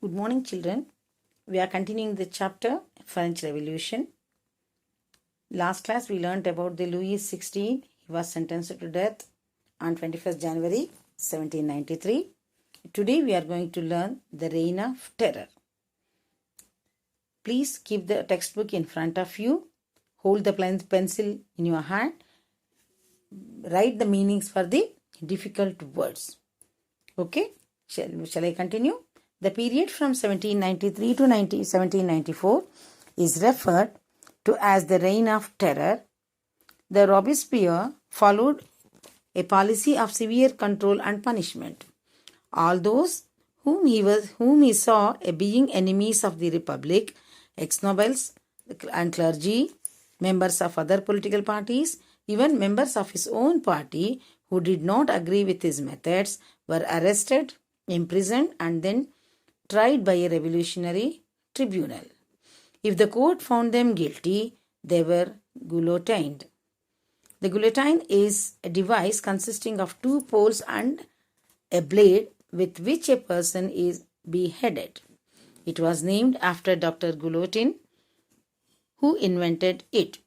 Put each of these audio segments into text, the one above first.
Good morning, children. We are continuing the chapter French Revolution. Last class we learnt about the Louis XVI. He was sentenced to death on 21st January 1793. Today we are going to learn the Reign of Terror. Please keep the textbook in front of you. Hold the pencil in your hand. Write the meanings for the difficult words. Okay? Shall I continue? The period from 1793 to 1794 is referred to as the Reign of Terror. The Robespierre followed a policy of severe control and punishment. All those whom he saw being enemies of the Republic, ex-nobles and clergy, members of other political parties, even members of his own party who did not agree with his methods, were arrested, imprisoned, and then tried by a revolutionary tribunal. If the court found them guilty, they were guillotined. The guillotine is a device consisting of two poles and a blade with which a person is beheaded. It was named after Dr. Guillotin, who invented it.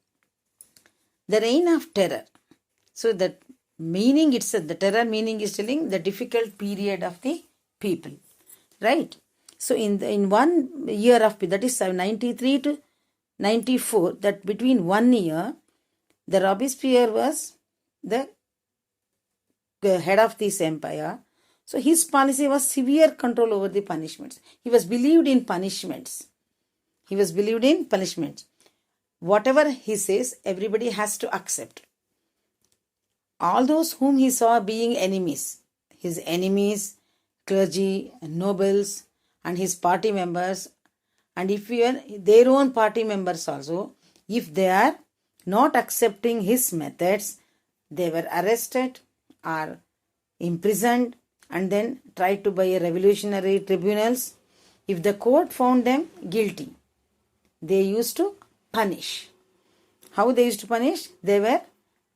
The Reign of Terror. So the meaning itself, the terror meaning is telling the difficult period of the people. Right? So in 1 year of, that is 93 to 94, that between 1 year, the Robespierre was the head of this empire. So his policy was severe control over the punishments. He was believed in punishments. Whatever he says, everybody has to accept. All those whom he saw being enemies, his enemies, clergy, nobles, and his party members, and if even their own party members also, if they are not accepting his methods, they were arrested or imprisoned and then tried to by a revolutionary tribunals. If the court found them guilty, they used to punish. How they used to punish? They were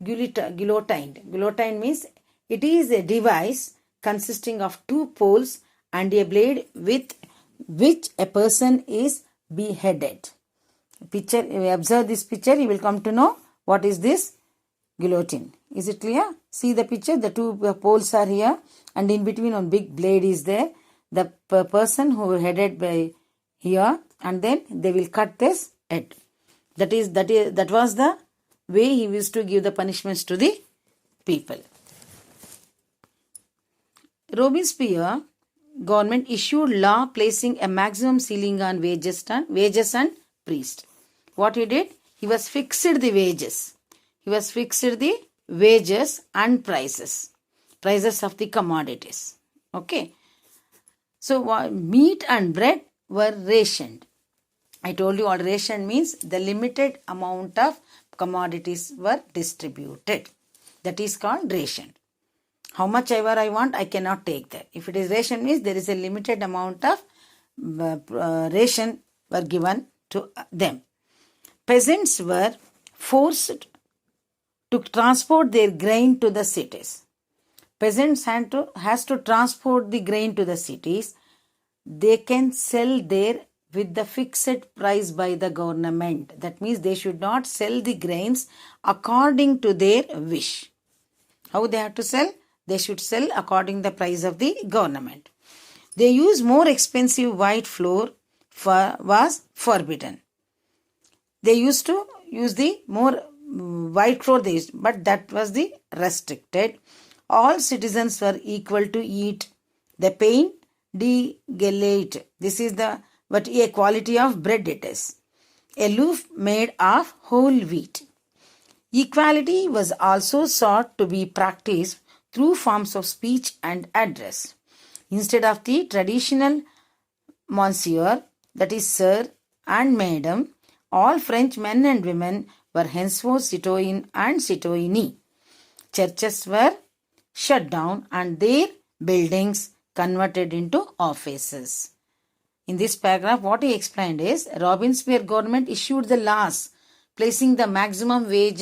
guillotined. Guillotine means it is a device consisting of two poles and a blade with which a person is beheaded. Observe this picture, you will come to know what is this guillotine. Is it clear? See the picture, the two poles are here and in between one big blade is there. The person who headed by here and then they will cut this head. That was the way he used to give the punishments to the people. Robespierre government issued law placing a maximum ceiling on wages and priest. What he did? He was fixed the wages. He was fixed the wages and prices of the commodities. Okay. So meat and bread were rationed. I told you what ration means. The limited amount of commodities were distributed. That is called ration. How much ever I want, I cannot take that. If it is ration means there is a limited amount of ration were given to them. Peasants were forced to transport their grain to the cities. Peasants has to transport the grain to the cities. They can sell there with the fixed price by the government. That means they should not sell the grains according to their wish. How they have to sell? They should sell according to the price of the government. They use more expensive white flour was forbidden. They used to use the more white flour but that was the restricted. All citizens were equal to eat the pain de galette. This is what a quality of bread it is. A loaf made of whole wheat. Equality was also sought to be practiced through forms of speech and address. Instead of the traditional monsieur, that is sir and madam, all French men and women were henceforth citoyen and citoyenne. Churches were shut down and their buildings converted into offices. In this paragraph, what he explained is Robespierre government issued the laws placing the maximum wage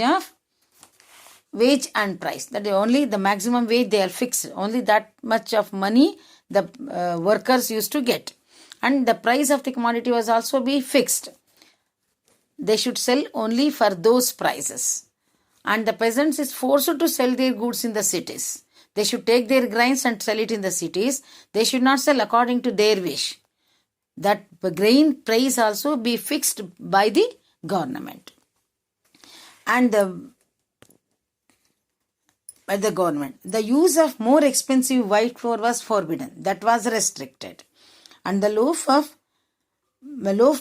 and price. That is only the maximum wage they are fixed. Only that much of money the workers used to get. and the price of the commodity was also be fixed. They should sell only for those prices. And the peasants is forced to sell their goods in the cities. They should take their grains and sell it in the cities. They should not sell according to their wish. That grain price also be fixed by the government. And by the government, the use of more expensive white flour was forbidden. That was restricted. And the loaf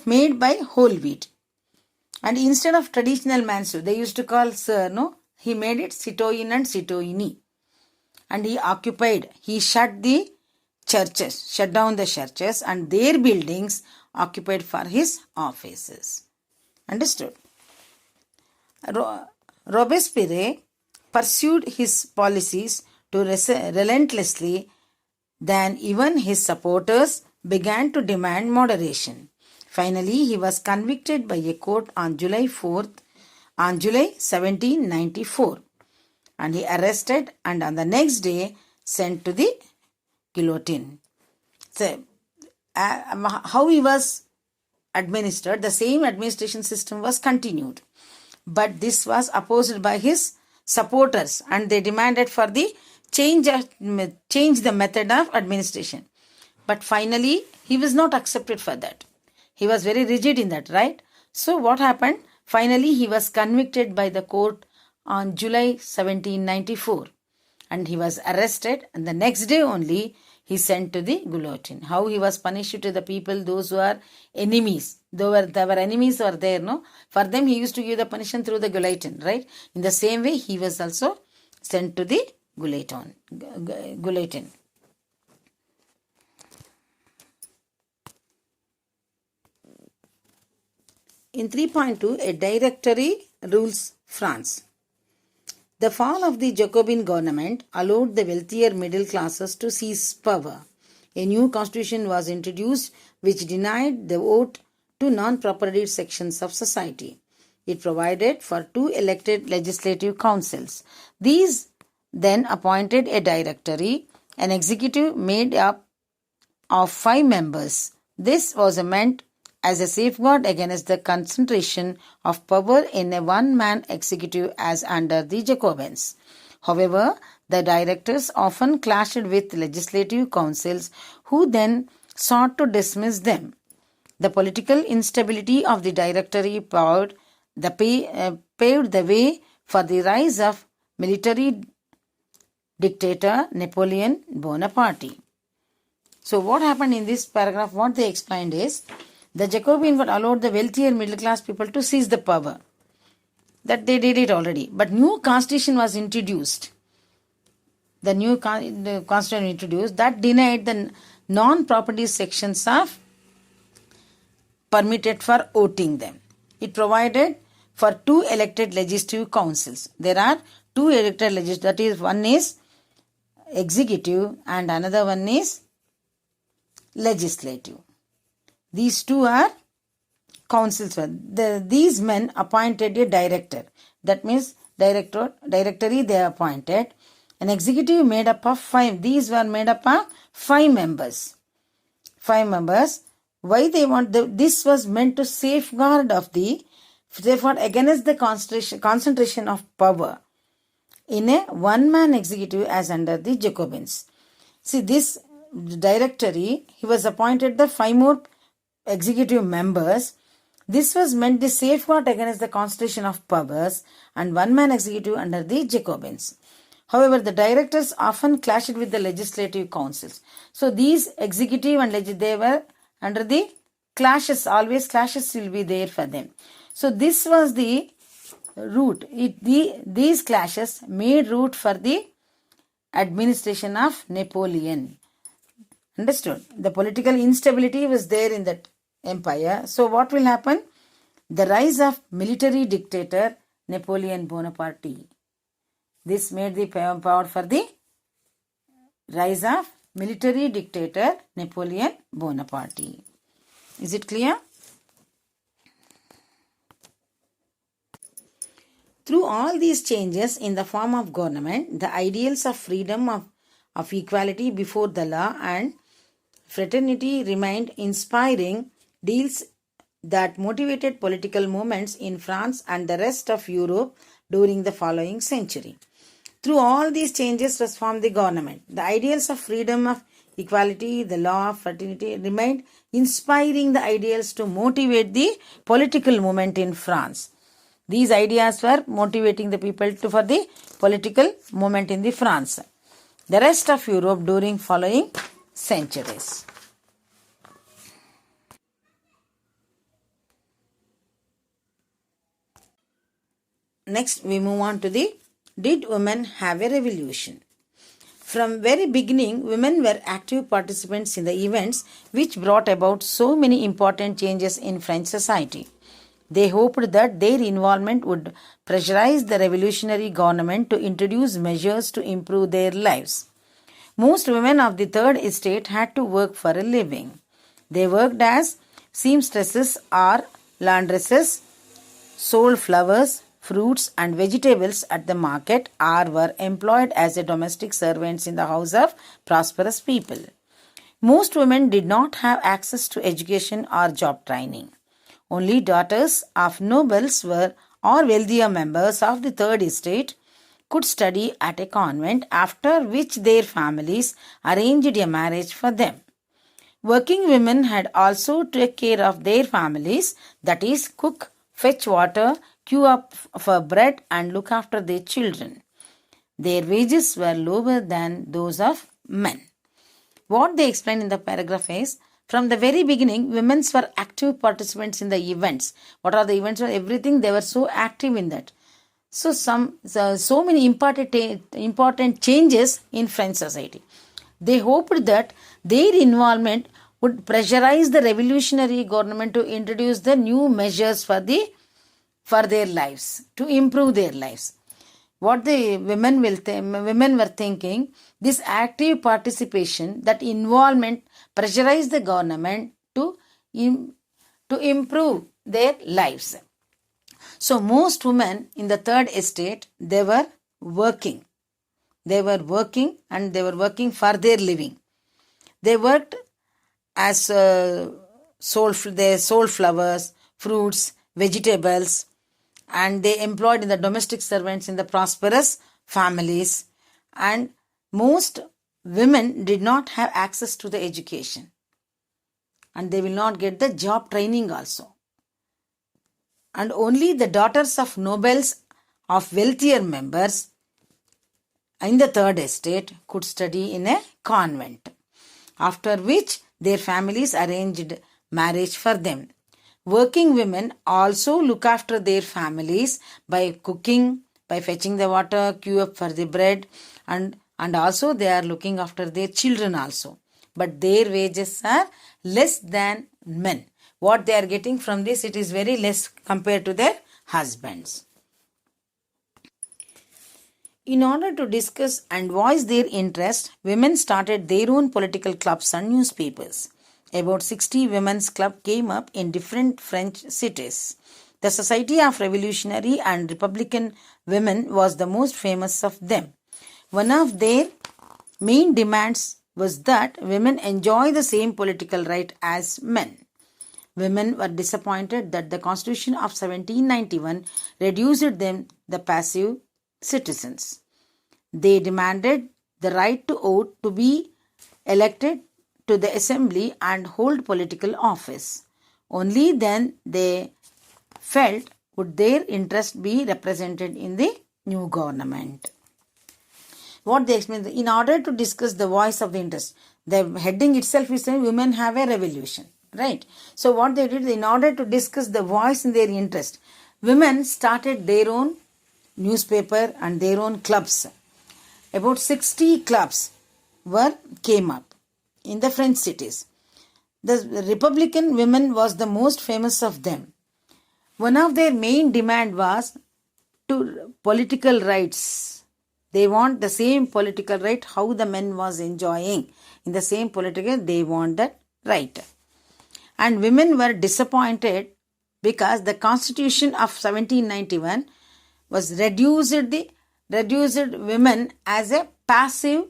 made by whole wheat. And instead of traditional mansur, they used to call sir, no? He made it citoyen and citoyeni. And he shut down the churches and their buildings occupied for his offices. Understood? Robespierre pursued his policies relentlessly. Then even his supporters began to demand moderation. Finally, he was convicted by a court on July 1794, and he arrested and on the next day sent to the guillotine. So, how he was administered, the same administration system was continued, but this was opposed by his supporters, and they demanded for the change the method of administration. But finally, he was not accepted for that. He was very rigid in that, right? So what happened? Finally, he was convicted by the court on July 1794, and he was arrested, and the next day only he sent to the guillotine. How he was punished to the people, those who are enemies. There were enemies were there, no? For them he used to give the punishment through the guillotine, right? In the same way, he was also sent to the guillotine. In 3.2, a directory rules France. The fall of the Jacobin government allowed the wealthier middle classes to seize power. A new constitution was introduced which denied the vote to non-propertied sections of society. It provided for 2 elected legislative councils. These then appointed a directory, an executive made up of 5 members. This was meant as a safeguard against the concentration of power in a one-man executive as under the Jacobins. However, the directors often clashed with legislative councils who then sought to dismiss them. The political instability of the directory paved the way for the rise of military dictator Napoleon Bonaparte. So what happened in this paragraph, what they explained is, the Jacobin would allow the wealthier middle class people to seize the power. That they did it already. But new constitution was introduced. The new constitution introduced that denied the non-property sections of permitted for voting them. It provided for 2 elected legislative councils. There are 2 elected legislative, that is, one is executive and another one is legislative. These 2 are councils. These men appointed a director. That means directory they appointed. An executive made up of 5. These were made up of 5 members. 5 members. Why they want this was meant to safeguard against the concentration of power in a one-man executive as under the Jacobins. See, this directory, he was appointed the 5 more executive members. This was meant to safeguard against the concentration of powers and one-man executive under the Jacobins. However, the directors often clashed with the legislative councils. So these executive and they were under the clashes. Always clashes will be there for them. So this was the route. These clashes made route for the administration of Napoleon. Understood? The political instability was there in that empire. So what will happen? The rise of military dictator Napoleon Bonaparte. This made the power for the rise of military dictator Napoleon Bonaparte. Is it clear? Through all these changes in the form of government, the ideals of freedom of equality before the law and fraternity remained inspiring deals that motivated political movements in France and the rest of Europe during the following century. Through all these changes transformed the government. The ideals of freedom, of equality, the law of fraternity remained inspiring the ideals to motivate the political movement in France. These ideas were motivating the people for the political movement in the France. The rest of Europe during following centuries. Next, we move on to the Did Women Have a Revolution? From very beginning, women were active participants in the events which brought about so many important changes in French society. They hoped that their involvement would pressurize the revolutionary government to introduce measures to improve their lives. Most women of the Third Estate had to work for a living. They worked as seamstresses or laundresses, sold flowers, fruits and vegetables at the market, or were employed as domestic servants in the house of prosperous people. Most women did not have access to education or job training. Only daughters of nobles were or wealthier members of the Third Estate could study at a convent, after which their families arranged a marriage for them. Working women had also to take care of their families, that is, cook, fetch water, queue up for bread and look after their children. Their wages were lower than those of men. What they explain in the paragraph is, from the very beginning, women were active participants in the events. What are the events? Everything, they were so active in that. So many important changes in French society. They hoped that their involvement would pressurize the revolutionary government to introduce the new measures for their lives, to improve their lives. What the women were thinking, this active participation, that involvement pressurized the government to improve their lives. So most women in the Third Estate, they were working. They were working and they were working for their living. They worked as they sold flowers, fruits, vegetables, and they employed in the domestic servants in the prosperous families. And most women did not have access to the education, and they will not get the job training also. And only the daughters of nobles of wealthier members in the Third Estate could study in a convent, after which their families arranged marriage for them. Working women also look after their families by cooking, by fetching the water, queue up for the bread, and also they are looking after their children also. But their wages are less than men. What they are getting from this, it is very less compared to their husbands. In order to discuss and voice their interest, women started their own political clubs and newspapers. About 60 women's clubs came up in different French cities. The Society of Revolutionary and Republican Women was the most famous of them. One of their main demands was that women enjoy the same political right as men. Women were disappointed that the Constitution of 1791 reduced them the passive citizens. They demanded the right to vote, to be elected to the assembly and hold political office. Only then they felt would their interest be represented in the new government. What they explain, in order to discuss the voice of the interest, the heading itself is saying women have a revolution, right? So what they did, in order to discuss the voice in their interest, women started their own newspaper and their own clubs. About 60 clubs came up in the French cities. The Republican women was the most famous of them. One of their main demand was to political rights. They want the same political right how the men was enjoying. In the same political, they want that right. And women were disappointed because the Constitution of 1791 was reduced women as a passive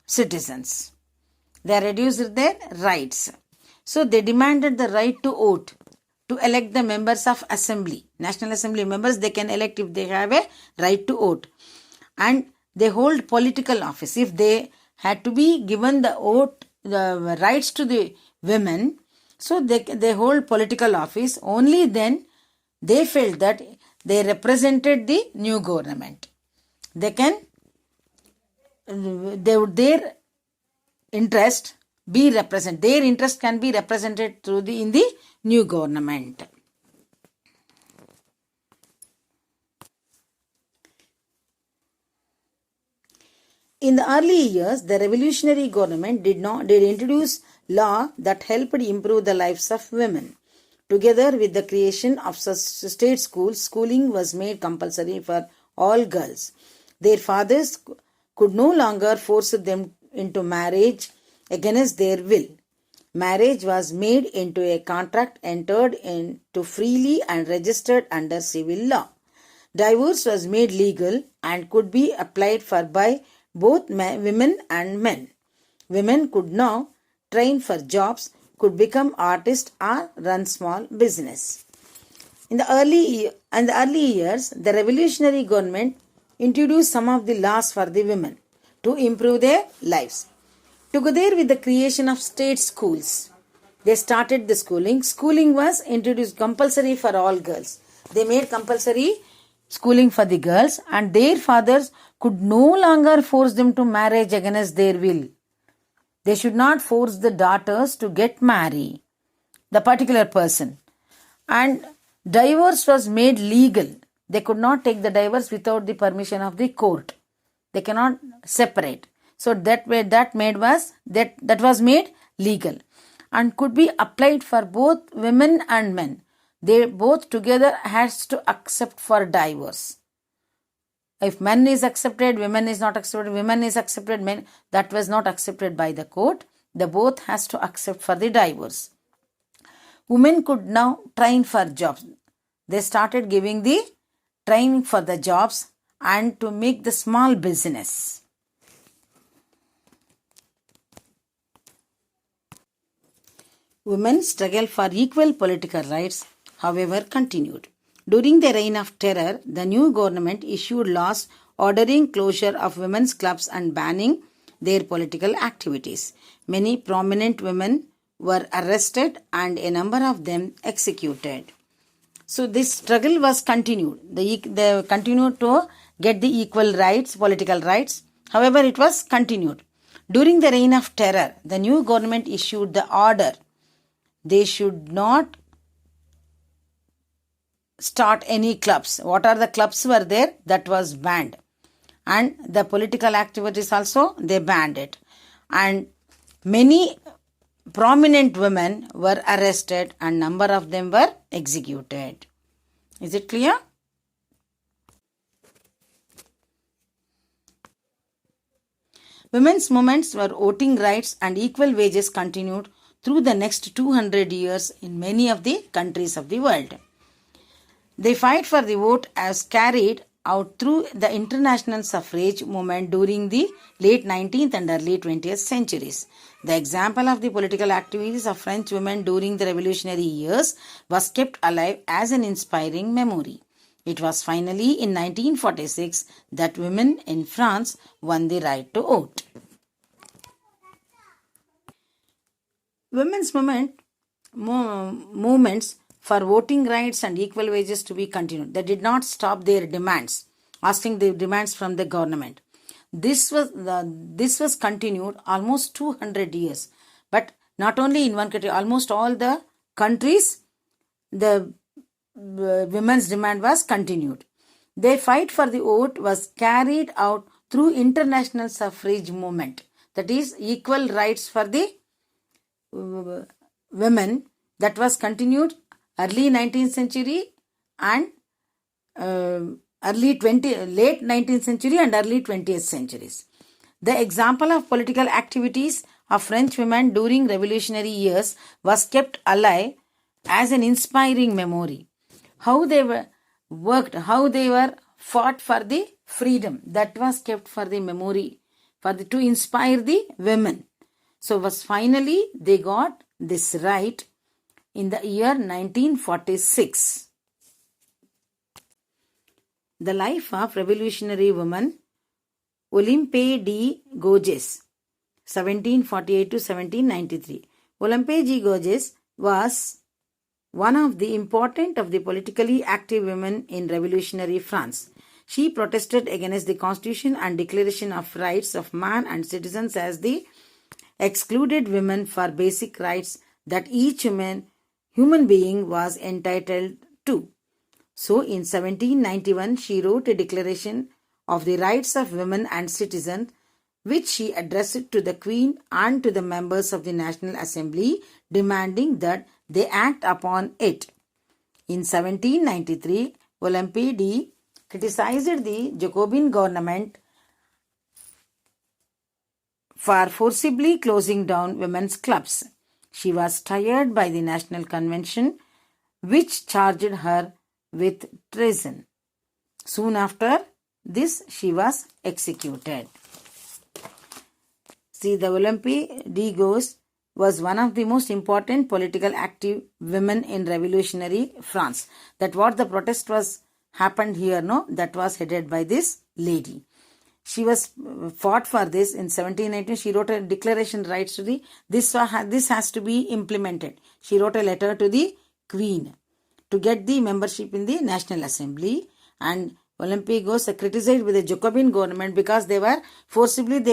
citizens. They reduced their rights. So they demanded the right to vote, to elect the members of assembly. National Assembly members, they can elect if they have a right to vote. And they hold political office. If they had to be given the vote, the rights to the women, so they hold political office, only then they felt that they represented the new government. Their interest be represented. Their interest can be represented in the new government. In the early years, the revolutionary government did introduce law that helped improve the lives of women. Together with the creation of state schools, schooling was made compulsory for all girls. Their fathers could no longer force them into marriage against their will. Marriage was made into a contract entered into freely and registered under civil law. Divorce was made legal and could be applied for by both women and men. Women could now train for jobs, could become artists or run small business. In the early years, the revolutionary government introduced some of the laws for the women to improve their lives. Together with the creation of state schools, they started the schooling. Schooling was introduced compulsory for all girls. They made compulsory schooling for the girls, and their fathers could no longer force them to marriage against their will. They should not force the daughters to get married, the particular person. And divorce was made legal. They could not take the divorce without the permission of the court. They cannot separate. So that was made legal and could be applied for both women and men. They both together has to accept for divorce. If men is accepted, women is not accepted, women is accepted, men, that was not accepted by the court. The both has to accept for the divorce. Women could now train for jobs. They started giving the training for the jobs and to make the small business. Women's struggle for equal political rights, however, continued. During the reign of terror, the new government issued laws ordering closure of women's clubs and banning their political activities. Many prominent women were arrested and a number of them executed. So this struggle was continued. They continued to get the equal rights, political rights. However, it was continued. During the reign of terror, the new government issued the order. They should not start any clubs. What are the clubs were there? That was banned. And the political activities also, they banned it. And many prominent women were arrested and number of them were executed. Is it clear? Women's movements for voting rights and equal wages continued through the next 200 years in many of the countries of the world. The fight for the vote as carried out through the international suffrage movement during the late 19th and early 20th centuries. The example of the political activities of French women during the revolutionary years was kept alive as an inspiring memory. It was finally in 1946 that women in France won the right to vote. Women's movements for voting rights and equal wages to be continued. They did not stop their demands, asking their demands from the government. This was continued almost 200 years. But not only in one country, almost all the countries, the women's demand was continued. Their fight for the vote was carried out through international suffrage movement. That is equal rights for the women. That was continued early 19th century and late 19th century and early 20th centuries. The example of political activities of French women during revolutionary years was kept alive as an inspiring memory. How they were worked, how they were fought for the freedom, that was kept for the memory, to inspire the women. So was finally they got this right in the year 1946. The life of revolutionary woman Olympe de Gouges, 1748 to 1793. Olympe de Gouges was one of the important of the politically active women in revolutionary France. She protested against the Constitution and Declaration of Rights of Man and Citizens as they excluded women for basic rights that each human being was entitled to. So in 1791, she wrote a declaration of the rights of women and citizens, which she addressed to the Queen and to the members of the National Assembly, demanding that they act upon it. In 1793, Olympe de criticized the Jacobin government for forcibly closing down women's clubs. She was tried by the National Convention, which charged her with treason. Soon after this, she was executed. See, the Olympe de Gouges was one of the most important political active women in revolutionary France. That what the protest was happened here, no, that was headed by this lady. She was fought for this in 1719. She wrote a declaration rights to the this has to be implemented. She wrote a letter to the Queen to get the membership in the National Assembly, and Olympe goes criticized with the Jacobin government because they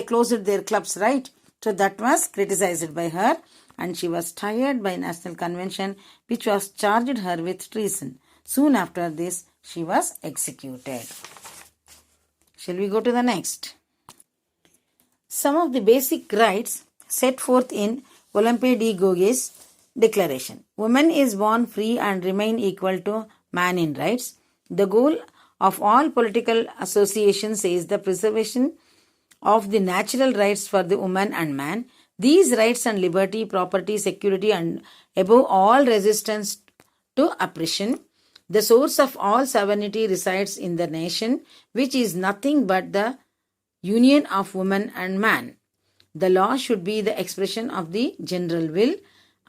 closed their clubs, right? So that was criticized by her, and she was tried by National Convention, which was charged her with treason. Soon after this, she was executed. Shall we go to the next? Some of the basic rights set forth in Olympe de Gouges Declaration. Woman is born free and remain equal to man in rights. The goal of all political associations is the preservation of the natural rights for the woman and man. These rights and liberty, property, security, and above all resistance to oppression. The source of all sovereignty resides in the nation, which is nothing but the union of woman and man. The law should be the expression of the general will.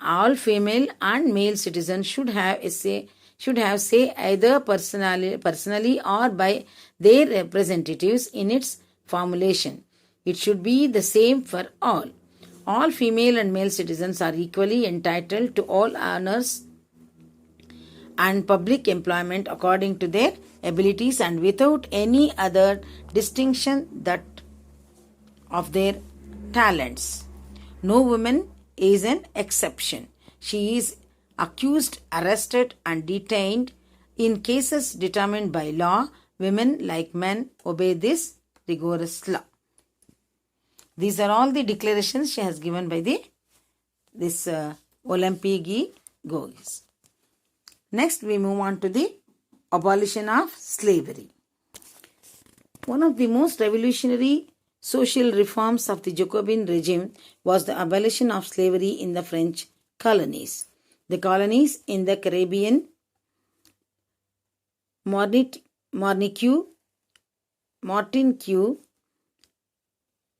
All female and male citizens should have say either personally or by their representatives in its formulation. It should be the same for all. All female and male citizens are equally entitled to all honors and public employment according to their abilities and without any other distinction that of their talents. No woman is an exception. She is accused, arrested, and detained in cases determined by law. Women, like men, obey this rigorous law. These are all the declarations she has given by this Olympe de Gouges. Next, we move on to the abolition of slavery. One of the most revolutionary social reforms of the Jacobin regime was the abolition of slavery in the French colonies. The colonies in the Caribbean, Martinique,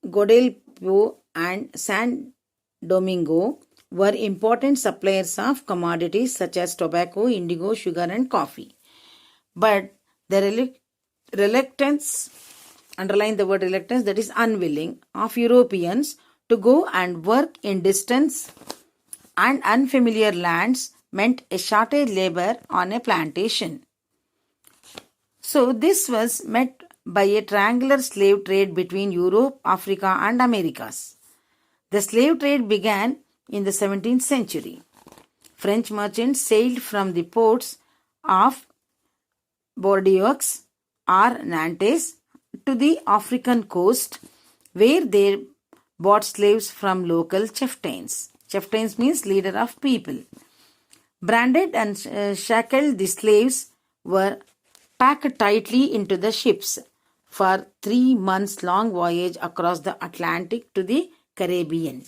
Guadeloupe, and San Domingo were important suppliers of commodities such as tobacco, indigo, sugar, and coffee. But the reluctance, underline the word reluctance, that is unwilling, of Europeans to go and work in distant and unfamiliar lands meant a shortage labor on a plantation. So this was met by a triangular slave trade between Europe, Africa, and Americas. The slave trade began in the 17th century. French merchants sailed from the ports of Bordeaux or Nantes to the African coast, where they bought slaves from local chieftains. Chieftains means leader of people. Branded and shackled, the slaves were packed tightly into the ships for 3 months long voyage across the Atlantic to the Caribbean.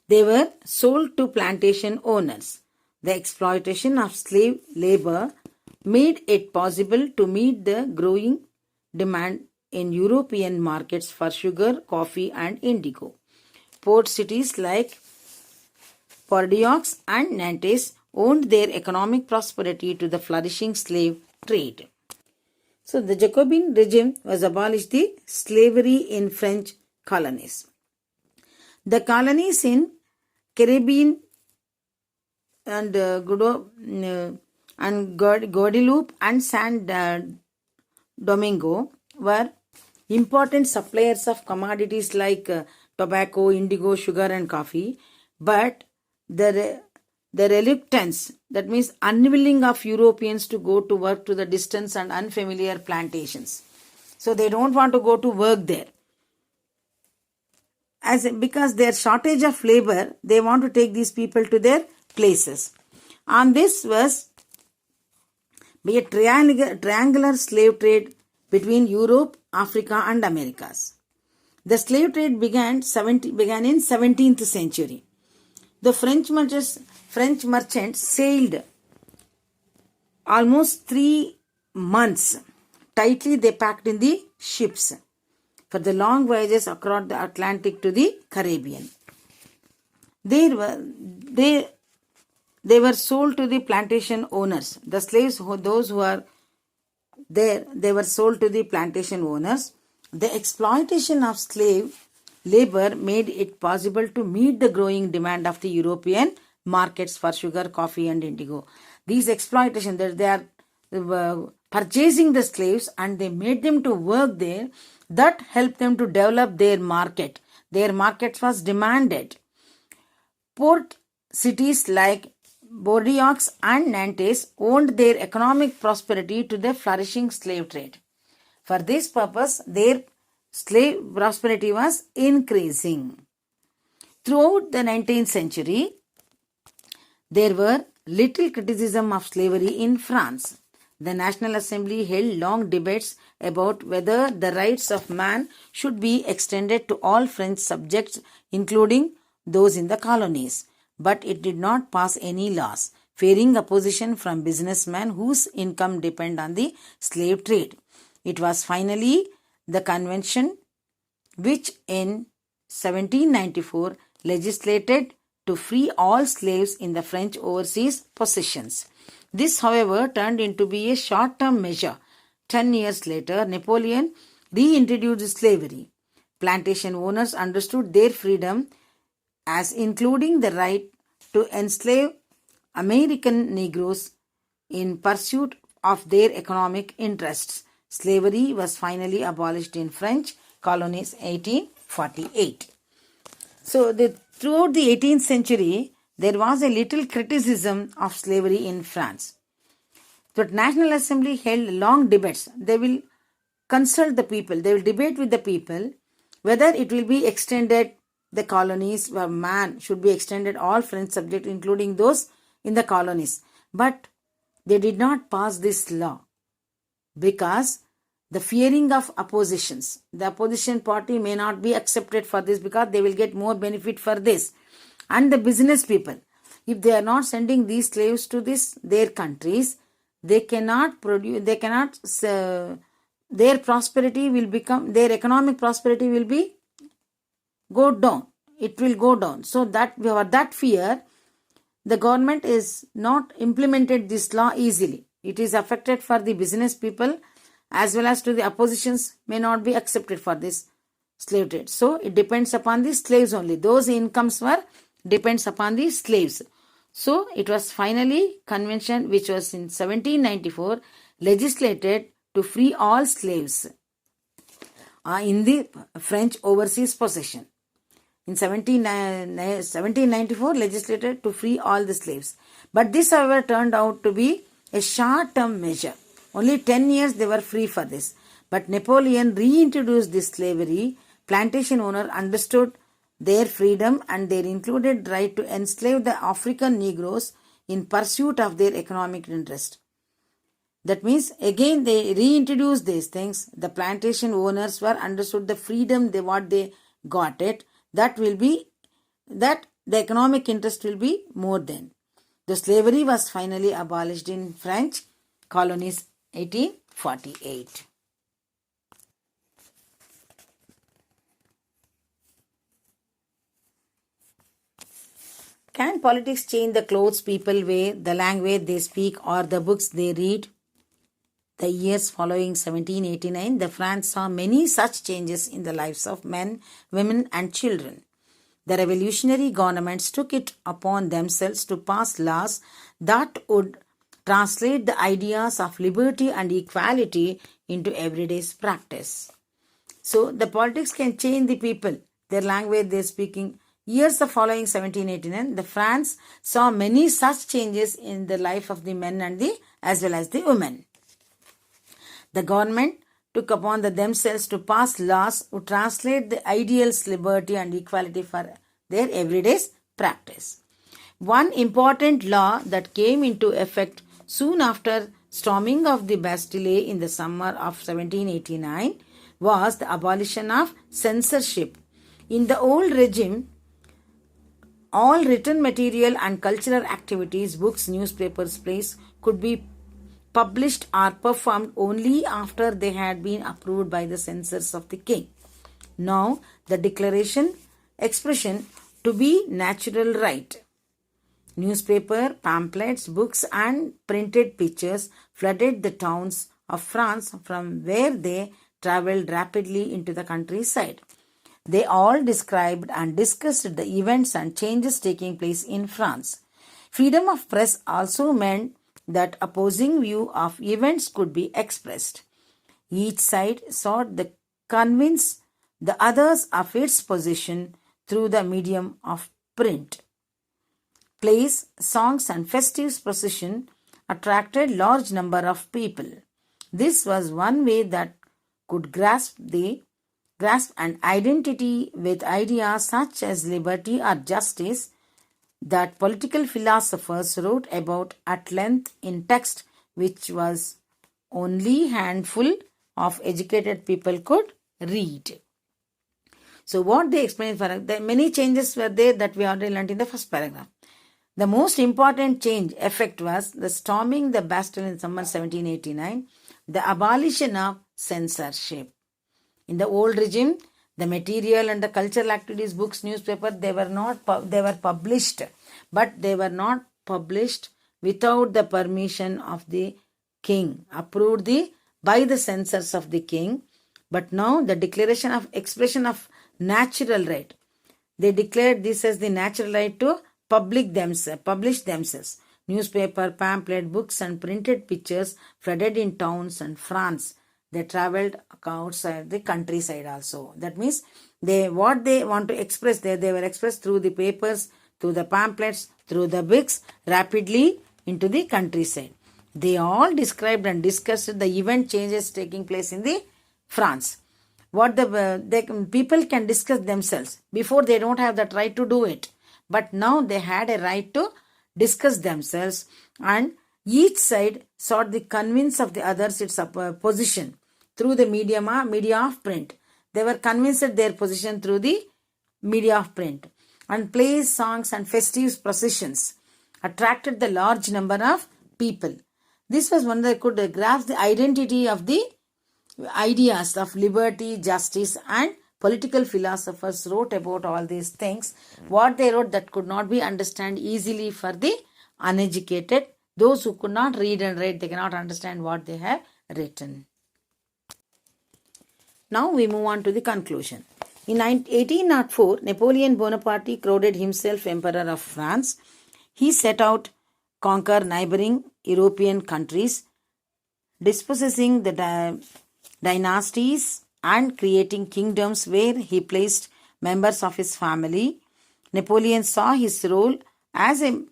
They were sold to plantation owners. The exploitation of slave labor made it possible to meet the growing demand in European markets for sugar, coffee, and indigo. Port cities like Bordeaux and Nantes owed their economic prosperity to the flourishing slave trade. So the Jacobin regime was abolished the slavery in French colonies. The colonies in Caribbean and Guadeloupe and San Domingo were important suppliers of commodities like tobacco, indigo, sugar, and coffee, but the reluctance, that means unwilling of Europeans to go to work to the distant and unfamiliar plantations. So they don't want to go to work there. Because their shortage of labor, they want to take these people to their places. And this was a triangular slave trade between Europe, Africa, and Americas. The slave trade began in 17th century. The French merchants sailed almost 3 months. Tightly they packed in the ships for the long voyages across the Atlantic to the Caribbean. They were sold to the plantation owners. The slaves, those who are there, they were sold to the plantation owners. The exploitation of slave labor made it possible to meet the growing demand of the European markets for sugar, coffee, and indigo. These exploitation, they are purchasing the slaves and they made them to work there. That helped them to develop their market. Their market was demanded. Port cities like Bordeaux and Nantes owed their economic prosperity to the flourishing slave trade. For this purpose, their slave prosperity was increasing. Throughout the 19th century, there were little criticism of slavery in France. The National Assembly held long debates about whether the rights of man should be extended to all French subjects, including those in the colonies. But it did not pass any laws, fearing opposition from businessmen whose income depended on the slave trade. It was finally the convention which in 1794 legislated to free all slaves in the French overseas possessions. This, however, turned into be a short-term measure. 10 years later, Napoleon reintroduced slavery. Plantation owners understood their freedom as including the right to enslave American Negroes in pursuit of their economic interests. Slavery was finally abolished in French colonies 1848. So throughout the 18th century, there was a little criticism of slavery in France. The National Assembly held long debates. They will consult the people. They will debate with the people whether it will be extended, the colonies where man should be extended all French subjects, including those in the colonies. But they did not pass this law because the fearing of oppositions. The opposition party may not be accepted for this because they will get more benefit for this. And the business people, if they are not sending these slaves to their countries, they cannot produce, their prosperity will become, their economic prosperity will be go down. It will go down. So that for that fear, the government is not implemented this law easily. It is affected for the business people as well as to the oppositions may not be accepted for this slave trade. So it depends upon the slaves only. Those incomes were depends upon the slaves. So it was finally convention which was in 1794 legislated to free all slaves in the French overseas possession. In 1794 legislated to free all the slaves. But this, however, turned out to be a short-term measure. Only 10 years they were free for this. But Napoleon reintroduced this slavery. Plantation owner understood their freedom and their included right to enslave the African Negroes in pursuit of their economic interest. That means again they reintroduced these things. The plantation owners were understood the freedom what they got it. That the economic interest will be more than. The slavery was finally abolished in French colonies 1848. Can politics change the clothes people wear, the language they speak, or the books they read? The years following 1789, the France saw many such changes in the lives of men, women, and children. The revolutionary governments took it upon themselves to pass laws that would translate the ideas of liberty and equality into everyday practice. So the politics can change the people, their language they're speaking. Years the following 1789, the France saw many such changes in the life of the men and as well as the women. The government took upon themselves to pass laws to translate the ideals, liberty and equality for their everyday practice. One important law that came into effect soon after storming of the Bastille in the summer of 1789 was the abolition of censorship. In the old regime, all written material and cultural activities, books, newspapers, plays could be published or performed only after they had been approved by the censors of the king. Now, the declaration expression to be natural right. Newspaper, pamphlets, books and printed pictures flooded the towns of France from where they travelled rapidly into the countryside. They all described and discussed the events and changes taking place in France. Freedom of press also meant that opposing view of events could be expressed. Each side sought to convince the others of its position through the medium of print. Plays, songs and festive procession attracted large number of people. This was one way that could grasp an identity with ideas such as liberty or justice that political philosophers wrote about at length in text which was only handful of educated people could read. So what they explained for us, many changes were there that we already learned in the first paragraph. The most important effect was the storming the Bastille in summer 1789, the abolition of censorship. In the old regime, the material and the cultural activities, books, newspaper, they were published, but they were not published without the permission of the king, approved by the censors of the king. But now the declaration of expression of natural right. They declared this as the natural right to publish themselves. Newspaper, pamphlet, books and printed pictures flooded in towns and France. They travelled outside the countryside also. That means what they want to express there, they were expressed through the papers, through the pamphlets, through the books, rapidly into the countryside. They all described and discussed the event changes taking place in the France. What people can discuss themselves. Before they don't have that right to do it. But now they had a right to discuss themselves, and each side sought to convince of the others its position through the media of print. They were convinced their position through the media of print. And plays, songs and festive processions attracted the large number of people. This was one that could grasp the identity of the ideas of liberty, justice and political philosophers wrote about all these things. What they wrote that could not be understood easily for the uneducated. Those who could not read and write, they cannot understand what they have written. Now we move on to the conclusion. In 1804, Napoleon Bonaparte crowned himself Emperor of France. He set out conquer neighboring European countries, dispossessing the dynasties and creating kingdoms where he placed members of his family. Napoleon saw his role as a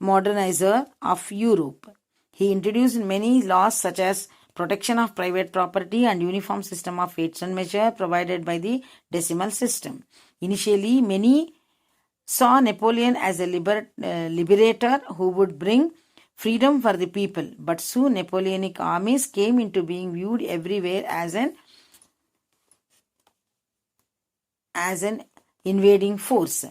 modernizer of Europe. He introduced many laws such as protection of private property and uniform system of weights and measure provided by the decimal system. Initially, many saw Napoleon as a liberator who would bring freedom for the people, but soon Napoleonic armies came into being viewed everywhere as an invading force.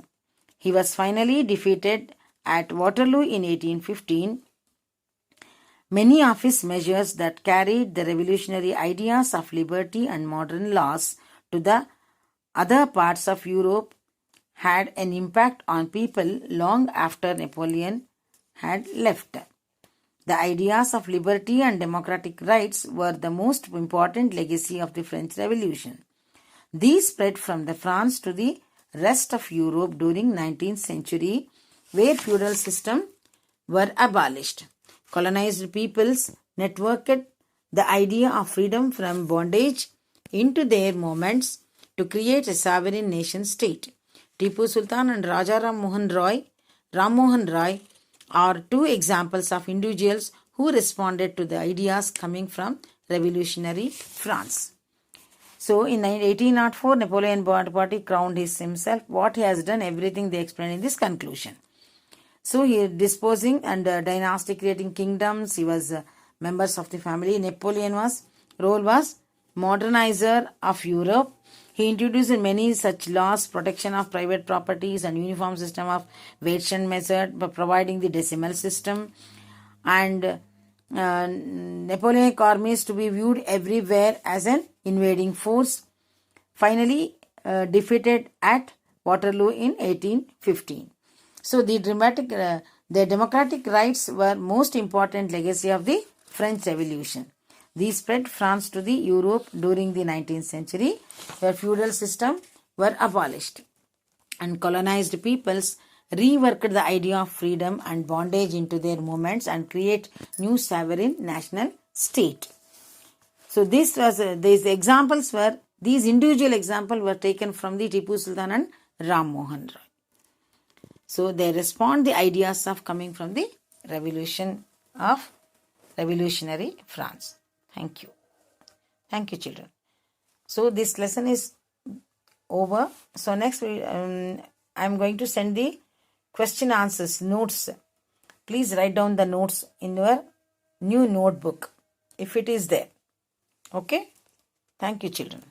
He was finally defeated at Waterloo in 1815. Many of his measures that carried the revolutionary ideas of liberty and modern laws to the other parts of Europe had an impact on people long after Napoleon had left. The ideas of liberty and democratic rights were the most important legacy of the French Revolution. These spread from the France to the rest of Europe during 19th century, where feudal systems were abolished. Colonized peoples networked the idea of freedom from bondage into their movements to create a sovereign nation state. Tipu Sultan and Raja Ram Mohan Roy are two examples of individuals who responded to the ideas coming from revolutionary France. So in 1804, Napoleon Bonaparte crowned himself. What he has done, everything they explain in this conclusion. So he disposing and dynasty creating kingdoms. He was members of the family. Napoleon's role was modernizer of Europe. He introduced many such laws, protection of private properties and uniform system of weights and method by providing the decimal system. And Napoleonic armies to be viewed everywhere as an invading force. Finally defeated at Waterloo in 1815. So the democratic rights were most important legacy of the French Revolution. These spread France to the Europe during the 19th century, where feudal systems were abolished, and colonized peoples reworked the idea of freedom and bondage into their movements and create new sovereign national state. So these individual examples were taken from the Tipu Sultan and Ram Mohan Roy. So they respond the ideas of coming from the revolutionary France. Thank you. Thank you, children. So this lesson is over. So next I am going to send the question answers notes. Please write down the notes in your new notebook if it is there. Okay. Thank you, children.